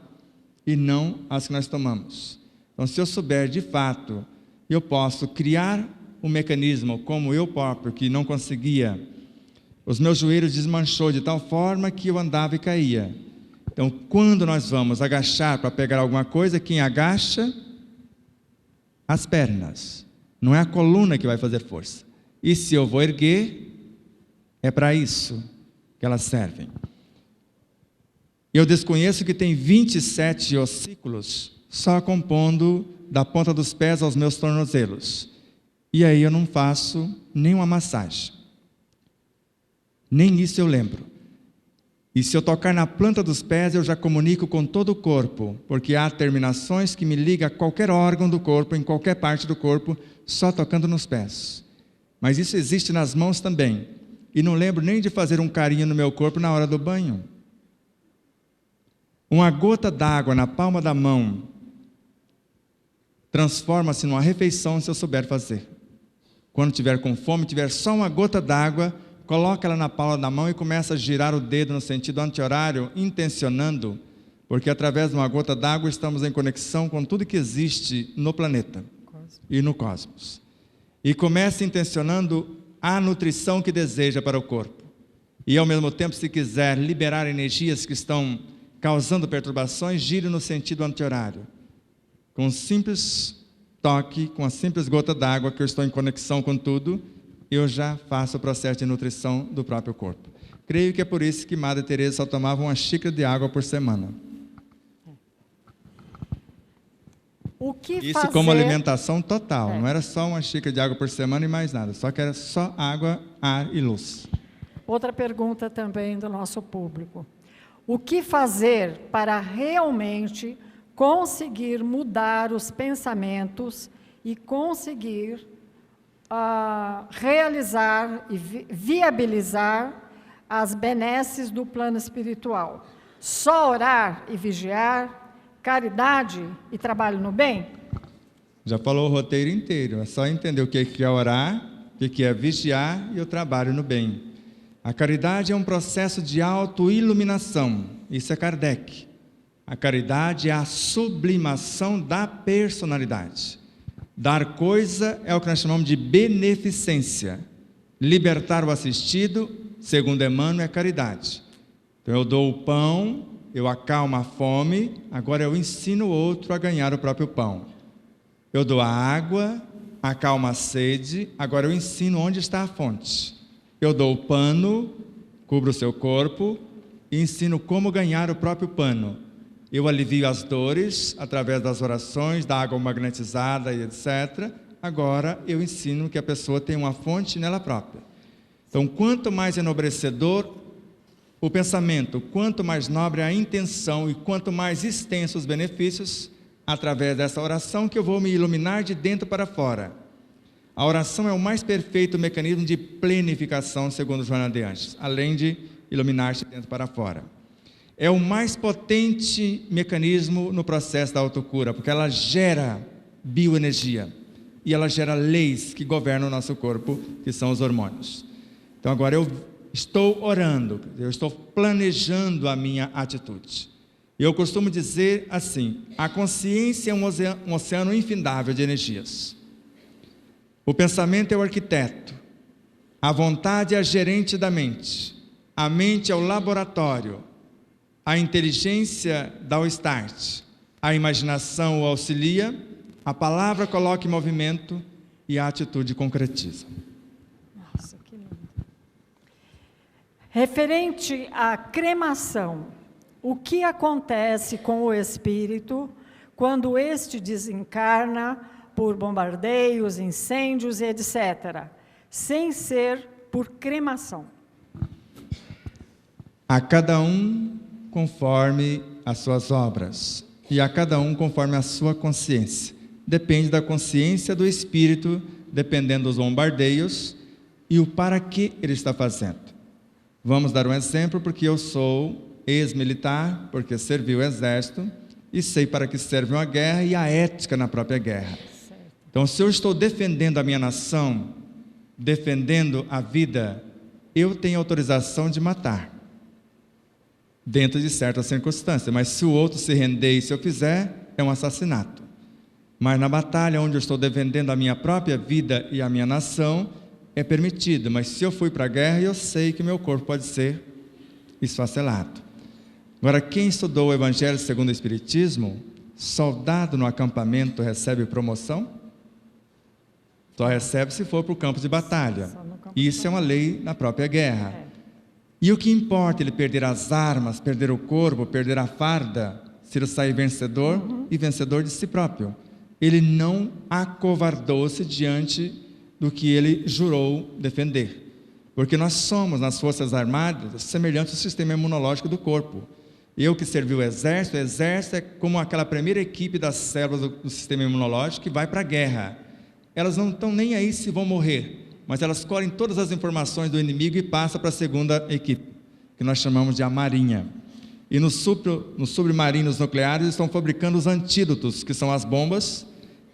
e não as que nós tomamos. Então, se eu souber de fato, eu posso criar um mecanismo como eu próprio, que não conseguia, os meus joelhos desmanchou de tal forma que eu andava e caía. Então, quando nós vamos agachar para pegar alguma coisa, quem agacha? As pernas. Não é a coluna que vai fazer força. E se eu vou erguer, é para isso que elas servem. Eu desconheço que tem 27 ossículos só compondo da ponta dos pés aos meus tornozelos. E aí eu não faço nenhuma massagem. Nem isso eu lembro. E se eu tocar na planta dos pés, eu já comunico com todo o corpo, porque há terminações que me ligam a qualquer órgão do corpo, em qualquer parte do corpo, só tocando nos pés. Mas isso existe nas mãos também. E não lembro nem de fazer um carinho no meu corpo na hora do banho. Uma gota d'água na palma da mão transforma-se numa refeição se eu souber fazer. Quando tiver com fome, tiver só uma gota d'água, coloca ela na palma da mão e começa a girar o dedo no sentido anti-horário, intencionando, porque através de uma gota d'água estamos em conexão com tudo que existe no planeta e no cosmos. E comece intencionando a nutrição que deseja para o corpo. E ao mesmo tempo, se quiser liberar energias que estão causando perturbações, gire no sentido anti-horário. Com um simples toque, com a simples gota d'água, que eu estou em conexão com tudo, eu já faço o processo de nutrição do próprio corpo. Creio que é por isso que Madre Teresa só tomava uma xícara de água por semana. O que isso fazer... como alimentação total, não era só uma xícara de água por semana e mais nada, só que era só água, ar e luz. Outra pergunta também do nosso público. O que fazer para realmente conseguir mudar os pensamentos e conseguir realizar e viabilizar as benesses do plano espiritual? Só orar e vigiar, caridade e trabalho no bem? Já falou o roteiro inteiro, é só entender o que é orar, o que é vigiar e o trabalho no bem. A caridade é um processo de autoiluminação, isso é Kardec. A caridade é a sublimação da personalidade. Dar coisa é o que nós chamamos de beneficência. Libertar o assistido, segundo Emmanuel, é caridade. Então eu dou o pão, eu acalmo a fome, agora eu ensino o outro a ganhar o próprio pão. Eu dou a água, acalmo a sede, agora eu ensino onde está a fonte. Eu dou o pano, cubro o seu corpo e ensino como ganhar o próprio pano. Eu alivio as dores através das orações, da água magnetizada e etc. Agora eu ensino que a pessoa tem uma fonte nela própria. Então, quanto mais enobrecedor o pensamento, quanto mais nobre a intenção e quanto mais extensos os benefícios, através dessa oração que eu vou me iluminar de dentro para fora. A oração é o mais perfeito mecanismo de plenificação, segundo Joana de Anjos, além de iluminar-se de dentro para fora. É o mais potente mecanismo no processo da autocura, porque ela gera bioenergia e ela gera leis que governam o nosso corpo, que são os hormônios. Então agora eu estou orando, eu estou planejando a minha atitude. Eu costumo dizer assim, a consciência é um oceano infindável de energias. O pensamento é o arquiteto, a vontade é a gerente da mente, a mente é o laboratório, a inteligência dá o start, a imaginação o auxilia, a palavra coloca em movimento e a atitude concretiza. Nossa, que lindo. Referente à cremação, o que acontece com o espírito quando este desencarna por bombardeios, incêndios, etc., sem ser por cremação? A cada um conforme as suas obras, e a cada um conforme a sua consciência. Depende da consciência do espírito, dependendo dos bombardeios, e o para que ele está fazendo. Vamos dar um exemplo, porque eu sou ex-militar, porque servi o exército, e sei para que serve uma guerra e a ética na própria guerra. Então, se eu estou defendendo a minha nação, defendendo a vida, eu tenho autorização de matar, dentro de certas circunstâncias, mas se o outro se render e se eu fizer, é um assassinato. Mas na batalha onde eu estou defendendo a minha própria vida e a minha nação, é permitido, mas se eu fui para a guerra, eu sei que meu corpo pode ser esfacelado. Agora, quem estudou o Evangelho segundo o Espiritismo, soldado no acampamento recebe promoção? Só recebe se for para o campo de batalha. Isso é uma lei na própria guerra. E o que importa ele perder as armas, perder o corpo, perder a farda, se ele sair vencedor e vencedor de si próprio. Ele não acovardou-se diante do que ele jurou defender. Porque nós somos, nas Forças Armadas, semelhantes ao sistema imunológico do corpo. Eu que servi o exército é como aquela primeira equipe das células do sistema imunológico que vai para a guerra. Elas não estão nem aí se vão morrer, mas elas colhem todas as informações do inimigo e passam para a segunda equipe, que nós chamamos de a marinha. E nos submarinos nucleares estão fabricando os antídotos, que são as bombas,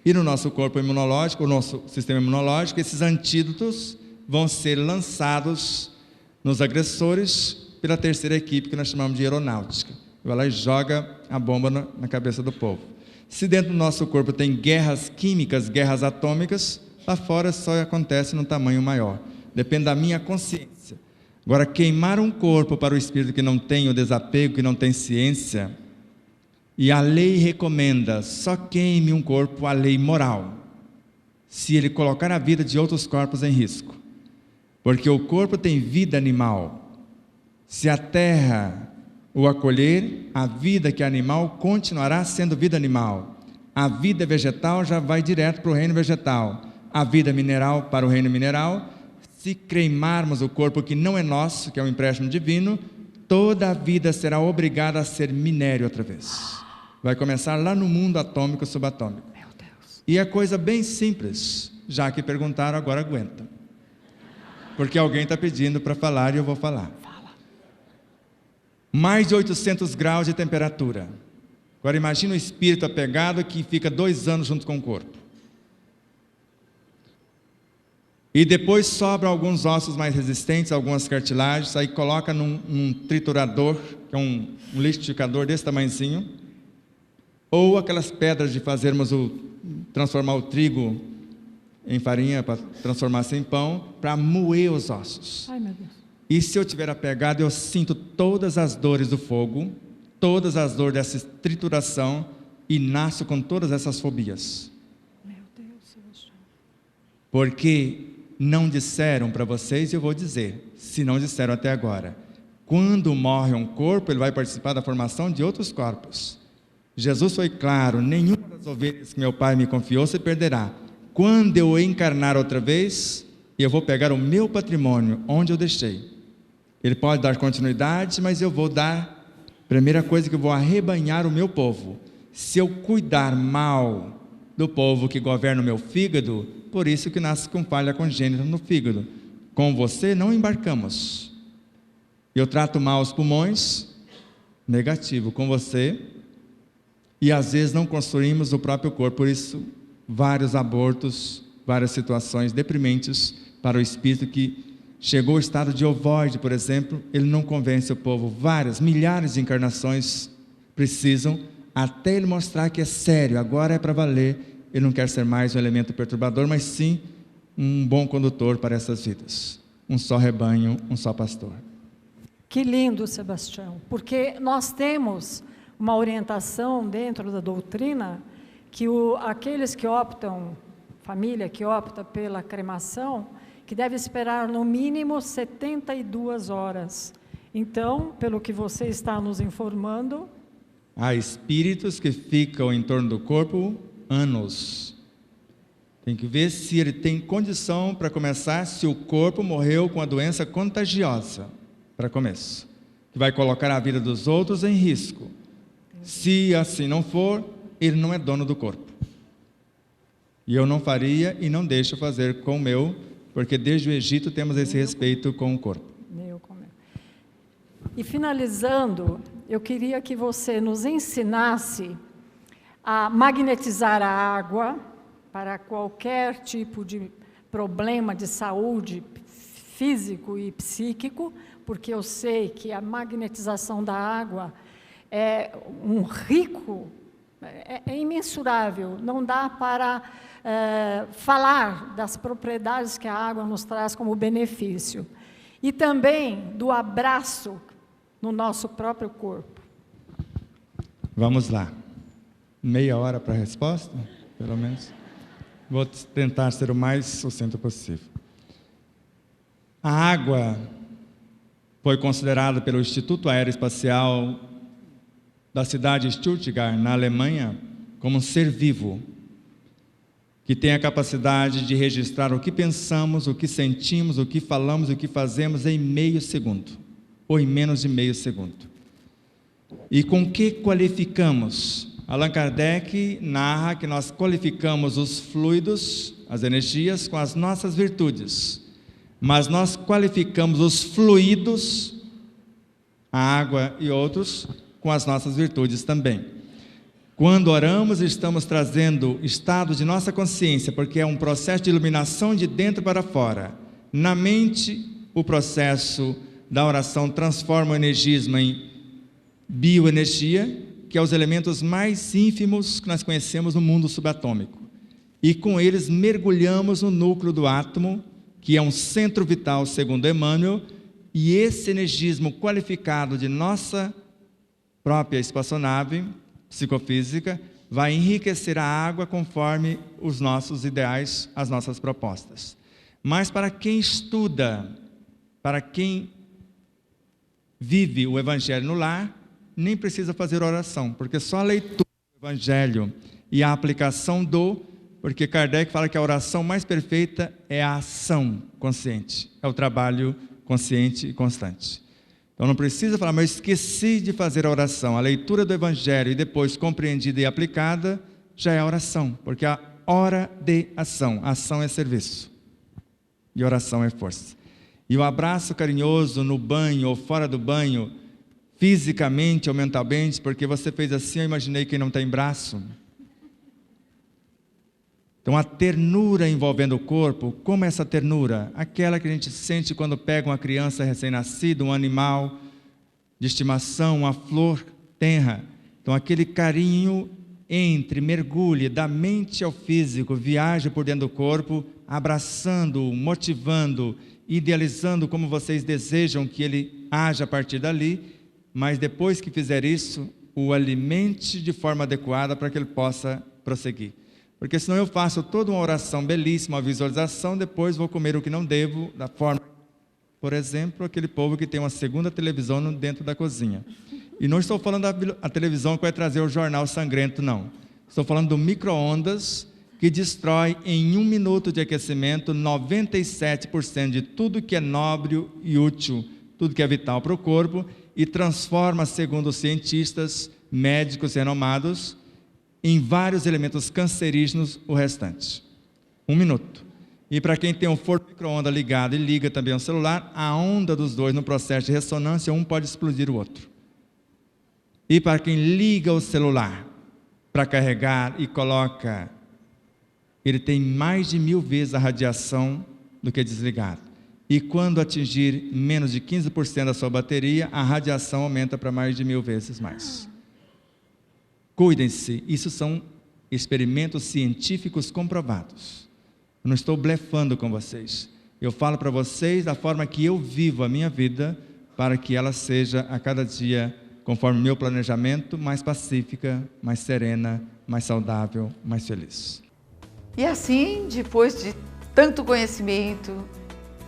e no nosso corpo imunológico, o nosso sistema imunológico, esses antídotos vão ser lançados nos agressores pela terceira equipe, que nós chamamos de aeronáutica. Vai lá e joga a bomba na cabeça do povo. Se dentro do nosso corpo tem guerras químicas, guerras atômicas, lá fora só acontece num tamanho maior. Depende da minha consciência. Agora, queimar um corpo para o espírito que não tem o desapego, que não tem ciência, e a lei recomenda, só queime um corpo, a lei moral, se ele colocar a vida de outros corpos em risco. Porque o corpo tem vida animal. Se a terra o acolher, a vida que é animal continuará sendo vida animal. A vida vegetal já vai direto para o reino vegetal. A vida mineral para o reino mineral. Se queimarmos o corpo que não é nosso, que é um empréstimo divino, toda a vida será obrigada a ser minério outra vez. Vai começar lá no mundo atômico e subatômico. Meu Deus. E é coisa bem simples. Já que perguntaram, agora aguenta. Porque alguém está pedindo para falar e eu vou falar. Mais de 800 graus de temperatura. Agora imagina o espírito apegado que fica 2 anos junto com o corpo. E depois sobram alguns ossos mais resistentes, algumas cartilagens, aí coloca num triturador, que é um liquidificador desse tamanhozinho, ou aquelas pedras de transformar o trigo em farinha, para transformar-se em pão, para moer os ossos. Ai, meu Deus. E se eu estiver apegado, eu sinto todas as dores do fogo, todas as dores dessa trituração, e nasço com todas essas fobias. Meu Deus, Sebastião. Porque não disseram para vocês, e eu vou dizer, se não disseram até agora, quando morre um corpo, ele vai participar da formação de outros corpos. Jesus foi claro, nenhuma das ovelhas que meu Pai me confiou se perderá. Quando eu encarnar outra vez, eu vou pegar o meu patrimônio, onde eu deixei. Ele pode dar continuidade, mas eu vou dar, primeira coisa que eu vou arrebanhar o meu povo. Se eu cuidar mal do povo que governa o meu fígado, por isso que nasce com falha congênita no fígado. Com você não embarcamos. Eu trato mal os pulmões, negativo. Com você, e às vezes não construímos o próprio corpo, por isso vários abortos, várias situações deprimentes para o espírito que chegou ao estado de ovoide, por exemplo, ele não convence o povo. Milhares de encarnações precisam, até ele mostrar que é sério, agora é para valer. Ele não quer ser mais um elemento perturbador, mas sim um bom condutor para essas vidas. Um só rebanho, um só pastor. Que lindo, Sebastião, porque nós temos uma orientação dentro da doutrina que aqueles que optam, família que opta pela cremação, que deve esperar no mínimo 72 horas. Então, pelo que você está nos informando... Há espíritos que ficam em torno do corpo anos. Tem que ver se ele tem condição para começar, se o corpo morreu com a doença contagiosa, para começo, que vai colocar a vida dos outros em risco. Se assim não for, ele não é dono do corpo. E eu não faria e não deixo fazer com o meu, porque desde o Egito temos esse respeito com o corpo. E finalizando, eu queria que você nos ensinasse a magnetizar a água para qualquer tipo de problema de saúde físico e psíquico, porque eu sei que a magnetização da água é um rico, é imensurável, não dá para falar das propriedades que a água nos traz como benefício. E também do abraço no nosso próprio corpo. Vamos lá. Meia hora para a resposta, pelo menos. Vou tentar ser o mais sucinto possível. A água foi considerada pelo Instituto Aeroespacial da cidade de Stuttgart, na Alemanha, como um ser vivo, que tem a capacidade de registrar o que pensamos, o que sentimos, o que falamos, o que fazemos em meio segundo, ou em menos de meio segundo. E com que qualificamos? Allan Kardec narra que nós qualificamos os fluidos, as energias, com as nossas virtudes, mas nós qualificamos os fluidos, a água e outros, com as nossas virtudes também. Quando oramos, estamos trazendo estado de nossa consciência, porque é um processo de iluminação de dentro para fora. Na mente, o processo da oração transforma o energismo em bioenergia, que é os elementos mais ínfimos que nós conhecemos no mundo subatômico. E com eles mergulhamos no núcleo do átomo, que é um centro vital, segundo Emmanuel, e esse energismo qualificado de nossa própria espaçonave psicofísica vai enriquecer a água conforme os nossos ideais, as nossas propostas. Mas para quem estuda, para quem vive o Evangelho no lar, nem precisa fazer oração, porque só a leitura do Evangelho e a aplicação porque Kardec fala que a oração mais perfeita é a ação consciente, é o trabalho consciente e constante. Então não precisa falar, mas eu esqueci de fazer a oração. A leitura do Evangelho e depois compreendida e aplicada já é a oração, porque a hora de ação, ação é serviço e oração é força. E o abraço carinhoso no banho ou fora do banho, fisicamente ou mentalmente, porque você fez assim, eu imaginei quem não tem braço. Então a ternura envolvendo o corpo, como é essa ternura? Aquela que a gente sente quando pega uma criança recém-nascida, um animal de estimação, uma flor tenra. Então aquele carinho mergulhe da mente ao físico, viaja por dentro do corpo, abraçando, motivando, idealizando como vocês desejam que ele haja a partir dali, mas depois que fizer isso, o alimente de forma adequada para que ele possa prosseguir. Porque senão eu faço toda uma oração belíssima, uma visualização, depois vou comer o que não devo, da forma, por exemplo, aquele povo que tem uma segunda televisão dentro da cozinha. E não estou falando da televisão que vai trazer o jornal sangrento, não. Estou falando do micro-ondas que destrói em 1 minuto de aquecimento 97% de tudo que é nobre e útil, tudo que é vital para o corpo, e transforma, segundo os cientistas, médicos renomados, em vários elementos cancerígenos o restante. 1 minuto. E para quem tem um forno micro-ondas ligado e liga também ao celular, a onda dos dois no processo de ressonância, um pode explodir o outro. E para quem liga o celular para carregar e coloca, ele tem mais de 1000 vezes a radiação do que desligado. E quando atingir menos de 15% da sua bateria, a radiação aumenta para mais de 1000 vezes mais. Cuidem-se, isso são experimentos científicos comprovados. Eu não estou blefando com vocês. Eu falo para vocês da forma que eu vivo a minha vida, para que ela seja a cada dia, conforme o meu planejamento, mais pacífica, mais serena, mais saudável, mais feliz. E assim, depois de tanto conhecimento,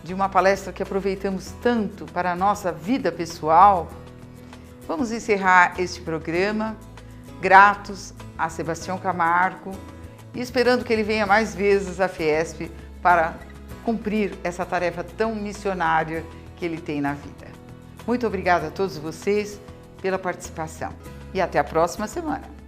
de uma palestra que aproveitamos tanto para a nossa vida pessoal, vamos encerrar este programa, gratos a Sebastião Camargo e esperando que ele venha mais vezes à Fiesp para cumprir essa tarefa tão missionária que ele tem na vida. Muito obrigada a todos vocês pela participação e até a próxima semana.